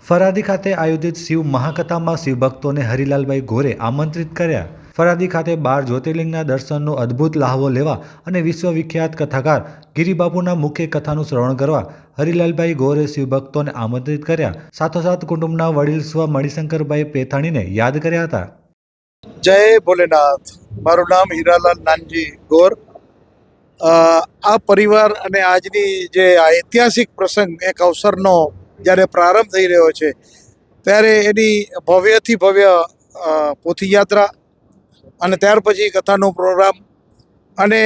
ફરાદી ખાતે આયોજિત શિવ મહાકથામાં શિવભક્તોને હરિલાલભાઈ ગોરે આમંત્રિત કર્યા. ફરાદી ખાતે 12 જ્યોતિર્લિંગના દર્શનનો અદ્ભુત લાહવો લેવા અને વિશ્વવિખ્યાત કથાકાર ગિરિબાપુના મુખ્ય કથાનું શ્રવણ કરવા હરિલાલભાઈ ગોરે શિવભક્તોને આમંત્રિત કર્યા. સાથોસાથ કુટુંબના વડીલ સ્વ મણિશંકરભાઈ પેથાણીને યાદ કર્યા હતા. જય ભોલેનાથ. મારું નામ હીરાલાલ નાનજી ગોર. આ પરિવાર અને આજની જે ઐતિહાસિક પ્રસંગ, એક અવસરનો જ્યારે પ્રારંભ થઈ રહ્યો છે, ત્યારે એની ભવ્યથી ભવ્ય પોથીયાત્રા અને ત્યાર પછી કથાનો પ્રોગ્રામ અને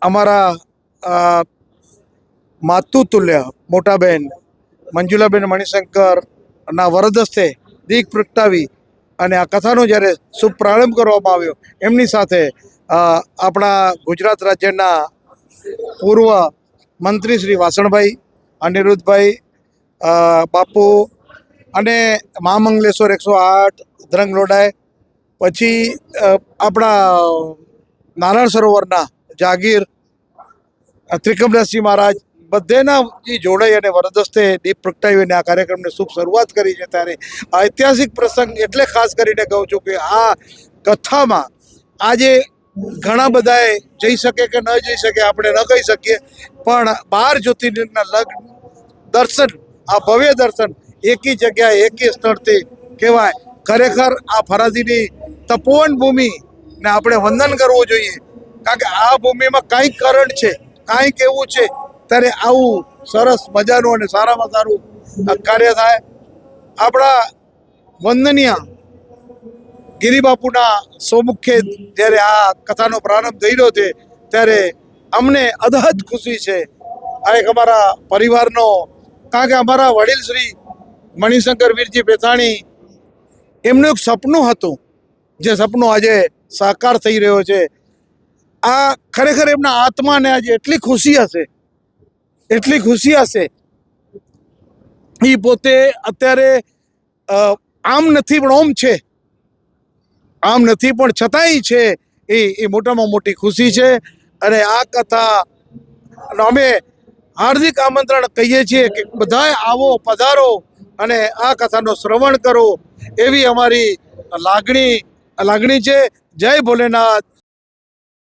અમારા માતુતુલ્ય મોટાબેન મંજુલાબેન મણિશંકરના વરદસ્તે દીપ પ્રગટાવી અને આ કથાનો જ્યારે શુભ પ્રારંભ કરવામાં આવ્યો, એમની સાથે આપણા ગુજરાત રાજ્યના પૂર્વ મંત્રી શ્રી વાસણભાઈ, અનિરુદ્ધભાઈ બાપુ અને મહામંગલેશ્વર 108 ધ્રંગ લોડાય, પછી આપણા નારાયણ સરોવરના જાગીર ત્રિકમદાસજી મહારાજ, બધેના જે જોડાઈ અને વરદસ્તે દીપ પ્રગટાવીને આ કાર્યક્રમને શુભ શરૂઆત કરી છે. ત્યારે આ ઐતિહાસિક પ્રસંગ એટલે ખાસ કરીને કહું છું કે આ કથામાં આજે ઘણા બધાએ જઈ શકે કે ન જઈ શકે, આપણે ન કહી શકીએ, પણ 12 જ્યોતિર્લિંગના દર્શન, આ ભવ્ય દર્શન એકી જગ્યાએ એકી સ્થળથી કહેવાય. ખરેખર આ ફરાદીની તપોવન ભૂમિને આપણે વંદન કરવું જોઈએ, કારણ કે આ ભૂમિમાં કાંઈક કરણ છે, કાંઈક એવું છે, ત્યારે આવું સરસ મજાનું અને સારામાં સારું કાર્ય થાય. આપણા વંદનીય ગિરિબાપુના સ્વમુખે જ્યારે આ કથાનો પ્રારંભ થઈ રહ્યો છે, ત્યારે અમને અદહદ ખુશી છે. આ એક અમારા પરિવારનો, કારણ કે અમારા વડીલ શ્રી મણિશંકર વીરજી પેથાણી, એમનું એક સપનું હતું, જે સપનું આજે સાકાર થઈ રહ્યો છે. આ ખરેખર એમના આત્માને આજે એટલી ખુશી હશે. એ પોતે અત્યારે આમ નથી પણ ઓમ છે, આમ નથી પણ છતાંય છે. એ મોટામાં મોટી ખુશી છે. અને આ કથા અમે હાર્દિક આમંત્રણ કહીએ છીએ કે બધાએ આવો, પધારો અને આ કથાનો શ્રવણ કરો, એવી અમારી લાગણી છે. જય ભોલેનાથ,